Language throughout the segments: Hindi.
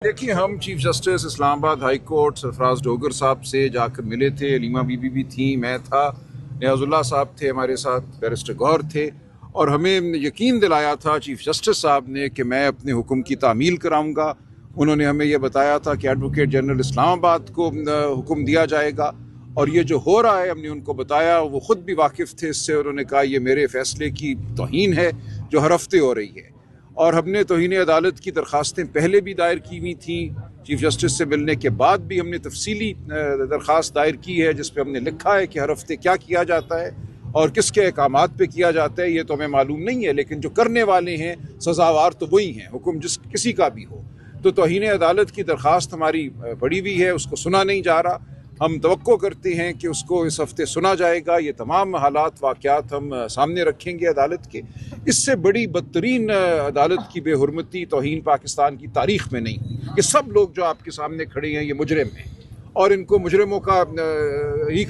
देखिए, हम chief justice Islamabad high court Sarfaraz Dogar साहब से जाकर मिले थे। अलीमा बीबी भी थी, मैं था, नियाजुल्लाह साहब थे हमारे साथ, बैरिस्टर गौहर थे, और हमें यकीन दिलाया था चीफ जस्टिस साहब ने कि मैं अपने हुक्म की तामील कराऊंगा। उन्होंने हमें यह बताया था कि एडवोकेट जनरल इस्लामाबाद को हुक्म दिया जाएगा, और ये जो हो रहा है हमने उनको बताया, वो ख़ुद भी वाकिफ़ थे इससे। उन्होंने कहा ये मेरे फ़ैसले की तौहीन है जो हर हफ्ते हो रही है, और हमने तौहीन अदालत की दरख्वास्तें पहले भी दायर की हुई थी। चीफ जस्टिस से मिलने के बाद भी हमने तफसीली दरख्वास्त दायर की है जिस पे हमने लिखा है कि हर हफ्ते क्या किया जाता है और किसके अहकामात पे किया जाता है। ये तो हमें मालूम नहीं है, लेकिन जो करने वाले हैं सज़ावार तो वही हैं, हुक्म जिस किसी का भी हो। तो तौहीन अदालत की दरख्वास्त हमारी पड़ी हुई है, उसको सुना नहीं जा रहा। हम तवक्को करते हैं कि उसको इस हफ्ते सुना जाएगा। ये तमाम हालात वाक़यात हम सामने रखेंगे अदालत के। इससे बड़ी बदतरीन अदालत की बेहुरमती तौहीन पाकिस्तान की तारीख़ में नहीं हुई। ये सब लोग जो आपके सामने खड़े हैं ये मुजरिम हैं, और इनको मुजरिमों का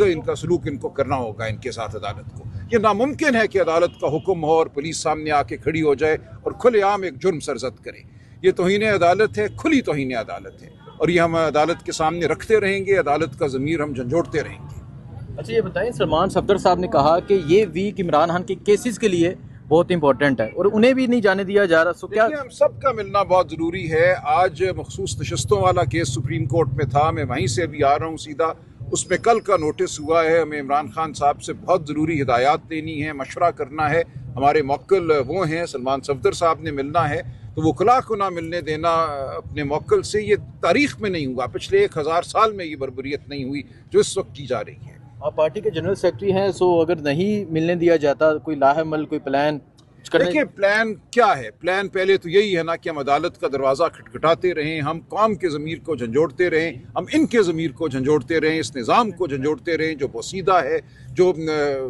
इनका सलूक इनको करना होगा इनके साथ अदालत को। ये नामुमकिन है कि अदालत का हुक्म हो और पुलिस सामने आके खड़ी हो जाए और खुलेआम एक जुर्म सरजद करे। ये तौहीन अदालत है, खुली तौहीन अदालत है, और ये हम अदालत के सामने रखते रहेंगे। अदालत का ज़मीर हम झंझोड़ते रहेंगे। अच्छा, ये बताएं, सलमान सफदर साहब ने कहा कि ये वीक इमरान खान के केसेस के लिए बहुत इंपॉर्टेंट है और उन्हें भी नहीं जाने दिया जा रहा। सो क्या हम सब का मिलना बहुत ज़रूरी है। आज मखसूस नशस्तों वाला केस सुप्रीम कोर्ट में था, मैं वहीं से अभी आ रहा हूँ सीधा। उसमें कल का नोटिस हुआ है। हमें इमरान खान साहब से बहुत ज़रूरी हिदायत देनी है, मशवरा करना है। हमारे मौक्किल वो हैं, सलमान सफदर साहब ने मिलना है, तो वो खुला खुना मिलने देना अपने मौक्किल से। ये तारीख़ में नहीं हुआ, पिछले 1000 साल में ये बर्बरियत नहीं हुई जो इस वक्त की जा रही है। आप पार्टी के जनरल सेक्रेटरी हैं, सो अगर नहीं मिलने दिया जाता, कोई लाहेमल, कोई प्लान? देखिए, प्लान क्या है? प्लान पहले तो यही है ना कि हम अदालत का दरवाज़ा खटखटाते रहें, हम कौम के ज़मीर को झंझोड़ते रहें, हम इनके ज़मीर को झंझोड़ते रहें, इस निज़ाम को झंझोड़ते रहें जो पोसीदा है, जो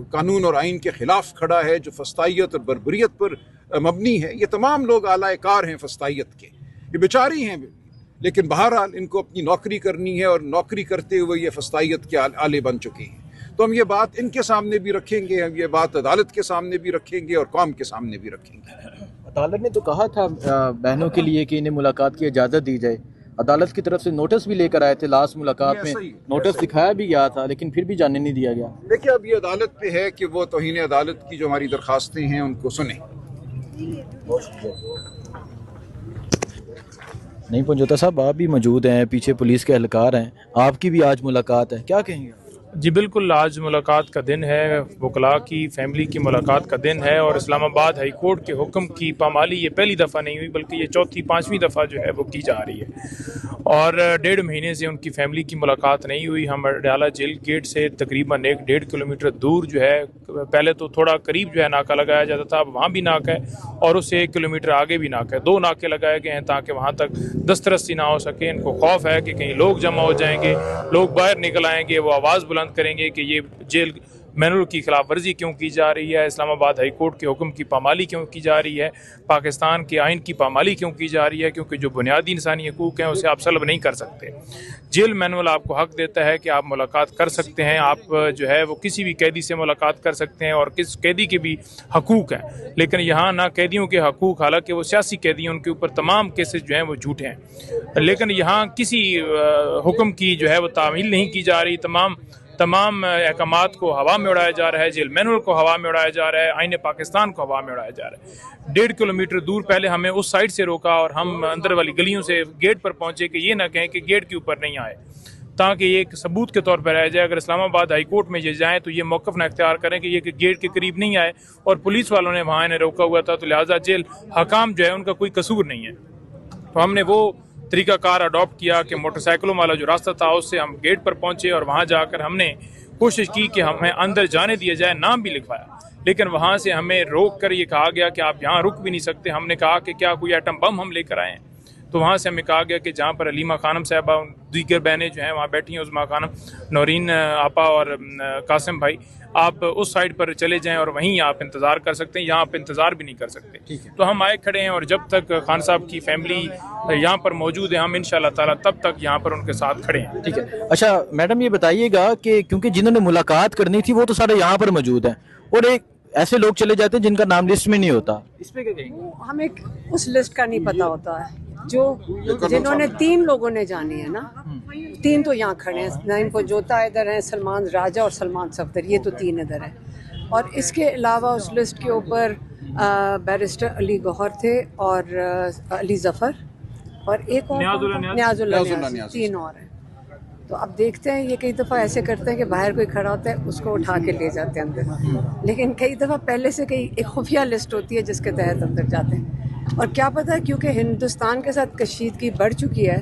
कानून और आइन के ख़िलाफ़ खड़ा है, जो फस्तायत और बर्बरियत पर मबनी है। ये तमाम लोग आला कार हैं फस्तायत के, ये बेचारी हैं, लेकिन बहरहाल इनको अपनी नौकरी करनी है, और नौकरी करते हुए ये फस्तायत के आले बन चुके हैं। तो हम ये बात इनके सामने भी रखेंगे, हम ये बात अदालत के सामने भी रखेंगे और कौम के सामने भी रखेंगे। अदालत ने तो कहा था बहनों के लिए कि इन्हें मुलाकात की इजाज़त दी जाए। अदालत की तरफ से नोटिस भी लेकर आए थे, लास्ट मुलाकात में नोटिस दिखाया भी गया था, लेकिन फिर भी जाने नहीं दिया गया। देखिए, अब ये अदालत पे है कि वो तौहीन अदालत की जो हमारी दरख्वास्तें हैं उनको सुने। नहीं पंजोता साहब, आप भी मौजूद हैं, पीछे पुलिस के एहलकार हैं, आपकी भी आज मुलाकात है, क्या कहेंगे? जी बिल्कुल, आज मुलाकात का दिन है, वकला की फैमिली की मुलाकात का दिन है, और इस्लामाबाद हाई कोर्ट के हुक्म की पामाली ये पहली दफ़ा नहीं हुई बल्कि ये चौथी पाँचवीं दफ़ा जो है वो की जा रही है। और 1.5 महीने से उनकी फैमिली की मुलाकात नहीं हुई। हम अडयाला जेल गेट से तकरीबन 1-1.5 किलोमीटर दूर जो है, पहले तो थोड़ा करीब जो है नाका लगाया जाता था, अब वहाँ भी नाका है, और उससे 1 किलोमीटर आगे भी नाका है। 2 नाके लगाए गए हैं ताकि वहाँ तक दस्तरसी ना हो सके। इनको खौफ है कि कहीं लोग जमा हो जाएंगे, लोग बाहर निकल आएंगे, वो आवाज़ बुलंद करेंगे कि ये जेल मैनुअल की खिलाफ वर्जी क्यों की जा रही है, इस्लामाबाद हाई कोर्ट के हुक्म की पामाली क्यों की जा रही है, पाकिस्तान के आइन की पामाली क्यों की जा रही है, क्योंकि जो बुनियादी इंसानी हकूक़ हैं उसे आप सल्ब नहीं कर सकते। जेल मैनुअल आपको हक देता है कि आप मुलाकात कर सकते हैं, आप जो है वो किसी भी कैदी से मुलाकात कर सकते हैं, और किस कैदी के भी हकूक़ हैं। लेकिन यहाँ ना कैदियों के हकूक़, हालांकि वो सियासी कैदी हैं, उनके ऊपर तमाम केसेस जो हैं वो झूठे हैं, लेकिन यहाँ किसी हुक्म की जो है वो तामील नहीं की जा रही। तमाम अहकामात को हवा में उड़ाया जा रहा है, जेल मैनुअल को हवा में उड़ाया जा रहा है, आईने पाकिस्तान को हवा में उड़ाया जा रहा है। 1.5 किलोमीटर दूर पहले हमें उस साइड से रोका और हम अंदर वाली गलियों से गेट पर पहुंचे कि ये ना कहें कि गेट के ऊपर नहीं आए, ताकि ये एक सबूत के तौर पर रह जाए। अगर इस्लामाबाद हाई कोर्ट में ये जाएँ तो ये मौक़िफ़ ना इख्तियार करें कि ये कि गेट के करीब नहीं आए, और पुलिस वालों ने वहाँ इन्हें रोका हुआ था, तो लिहाजा जेल हकाम जो है उनका कोई कसूर नहीं है। तो हमने वो तरीक़ाकार अडॉप्ट किया कि मोटरसाइकिलों वाला जो रास्ता था उससे हम गेट पर पहुँचे, और वहाँ जाकर हमने कोशिश की कि हमें अंदर जाने दिया जाए, नाम भी लिखवाया, लेकिन वहाँ से हमें रोक कर ये कहा गया कि आप यहाँ रुक भी नहीं सकते। हमने कहा कि क्या कोई एटम बम हम लेकर आए हैं? तो वहाँ से हमें कहा गया कि जहाँ पर अलीमा खानम साहबा, दीगर बहनें जो हैं वहाँ बैठी हैं, उज़मा खानम, नौरीन आपा और कासिम भाई, आप उस साइड पर चले जाएं और वहीं आप इंतज़ार कर सकते हैं, यहाँ आप इंतज़ार भी नहीं कर सकते। ठीक है, तो हम आए खड़े हैं, और जब तक खान साहब की फैमिली यहाँ पर मौजूद है, हम इंशाअल्लाह ताला तब तक यहाँ पर उनके साथ खड़े हैं। ठीक है। अच्छा मैडम, ये बताइएगा कि क्योंकि जिन्होंने मुलाकात करनी थी वो तो सारे यहाँ पर मौजूद हैं, और एक ऐसे लोग चले जाते हैं जिनका नाम लिस्ट में नहीं होता, इस पे क्या कहेंगे? हमें उस लिस्ट का नहीं पता होता है। जो जिन्होंने 3 लोगों ने जानी है ना, 3 तो यहाँ खड़े हैं, नईम जोता इधर हैं, सलमान राजा और सलमान सफदर, ये तो 3 इधर हैं। और इसके अलावा उस लिस्ट के ऊपर बैरिस्टर अली गौहर थे और अली जफ़र और एक और न्याजुल्लाह, 3 और हैं। तो अब देखते हैं, ये कई दफ़ा ऐसे करते हैं कि बाहर कोई खड़ा होता है उसको उठा के ले जाते हैं अंदर, लेकिन कई दफ़ा पहले से एक खुफिया लिस्ट होती है जिसके तहत अंदर जाते हैं। और क्या पता है, क्योंकि हिंदुस्तान के साथ कशीदगी बढ़ चुकी है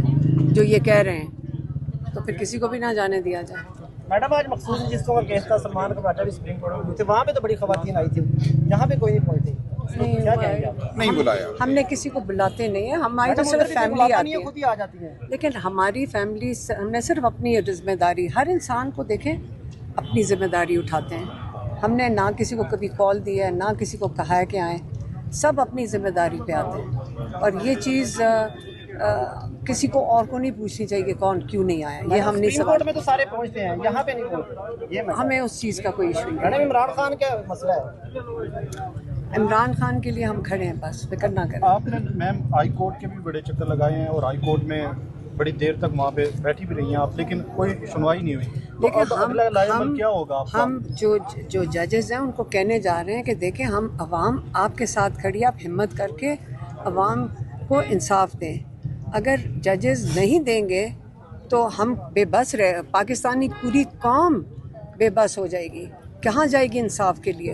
जो ये कह रहे हैं, तो फिर किसी को भी ना जाने दिया जाए। मैडम, आज मखसूस जिसको केस था सलमान का बेटा भी सुप्रीम कोर्ट में थे, वहाँ पे तो बड़ी खवातीन आई थी, यहाँ पे कोई नहीं पहुंची। नहीं बुलाया, हमने किसी को बुलाते नहीं है, हमारी तो सिर्फ फैमिली आती है, खुद ही आ जाती है। लेकिन हमारी फैमिली, हमने सिर्फ अपनी जिम्मेदारी, हर इंसान को देखें अपनी जिम्मेदारी उठाते हैं। हमने ना किसी को कभी कॉल दिया है, ना किसी को कहा है कि आए, सब अपनी जिम्मेदारी पे आते हैं। और ये चीज़ किसी को और को नहीं पूछनी चाहिए कि कौन क्यों नहीं आया, ये हम नहीं सुप्रीम कोर्ट में तो सारे पहुंचते हैं, यहाँ पे नहीं पहुंचते, ये हमें उस चीज़ का कोई इशू नहीं। मैडम, इमरान खान क्या मसला है? इमरान खान के लिए हम खड़े हैं, बस फिक्र ना करें। आपने मैम हाई कोर्ट के भी बड़े चक्कर लगाए हैं और हाई कोर्ट में बड़ी देर तक वहाँ पे बैठी भी रही हैं आप, लेकिन कोई सुनवाई नहीं हुई। लेकिन तो हम क्या होगा आपका? हम जो जजेस हैं उनको कहने जा रहे हैं कि देखें, हम अवाम आपके साथ खड़ी है, आप हिम्मत करके अवाम को इंसाफ दें। अगर जजेस नहीं देंगे तो हम बेबस रहे, पाकिस्तानी पूरी कौम बेबस हो जाएगी, कहाँ जाएगी इंसाफ के लिए।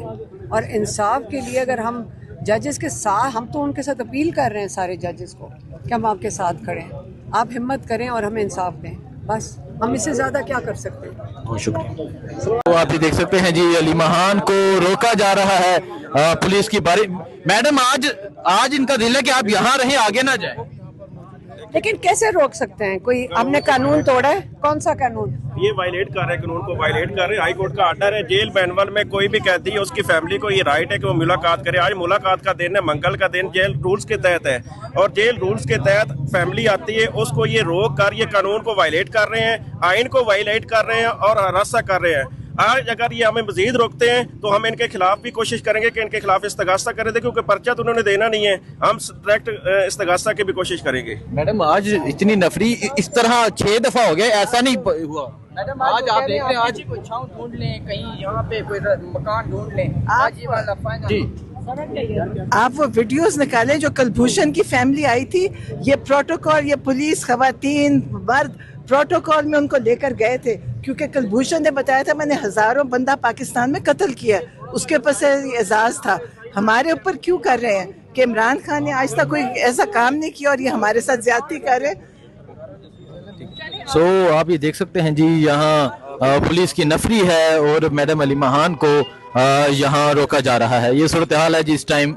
और इंसाफ के लिए अगर हम जजेस के साथ, हम तो उनके साथ अपील कर रहे हैं सारे जजेस को कि हम आपके साथ खड़े हैं, आप हिम्मत करें और हमें इंसाफ दें, बस हम इससे ज़्यादा क्या कर सकते हैं। बहुत शुक्रिया। तो आप ये देख सकते हैं जी, अली महान को रोका जा रहा है पुलिस की बारी। मैडम, आज इनका दिल है कि आप यहाँ रहें, आगे ना जाएं। लेकिन कैसे रोक सकते हैं? कोई हमने कानून तोड़ा है? कौन सा कानून? ये वायलेट कर रहे हैं, कानून को वायलेट कर रहे हैं। हाई कोर्ट का आर्डर है, जेल मैनुअल में कोई भी कैदी है उसकी फैमिली को ये राइट है कि वो मुलाकात करे। आज मुलाकात का दिन है, मंगल का दिन, जेल रूल्स के तहत है, और जेल रूल्स के तहत फैमिली आती है, उसको ये रोक कर ये कानून को वायलेट कर रहे हैं, आइन को वायलेट कर रहे हैं और हरासा कर रहे हैं। आज अगर ये हमें मजीद रोकते हैं तो हम इनके खिलाफ भी कोशिश करेंगे कि इनके खिलाफ इस्तिगासा करें, क्योंकि पर्चा तो उन्होंने देना नहीं है, हम डायरेक्ट इस्तिगासा की भी कोशिश करेंगे। मैडम, आज इतनी नफरी इस तरह 6 दफा हो गया, ऐसा नहीं हुआ। मैडम, आज आप देख रहे हैं, आज कोई छांव ढूंढ लें, कहीं यहाँ पे कोई मकान ढूंढ लें, आज ये वाला फाइनल जी। आप वो वीडियोस निकालें जो कुलभूषण की फैमिली आई थी, ये प्रोटोकॉल, ये पुलिस, खवातीन, मर्द प्रोटोकॉल में उनको लेकर गए थे, क्योंकि कुलभूषण ने बताया था मैंने हजारों बंदा पाकिस्तान में कत्ल किया, उसके ऊपर से एजाज था। हमारे ऊपर क्यों कर रहे हैं कि इमरान खान ने आज तक कोई ऐसा काम नहीं किया और ये हमारे साथ ज्यादती कर रहे हैं। आप ये देख सकते हैं जी, यहाँ पुलिस की नफरी है और मैडम अली महान को यहाँ रोका जा रहा है। ये सूरत हाल है जी इस टाइम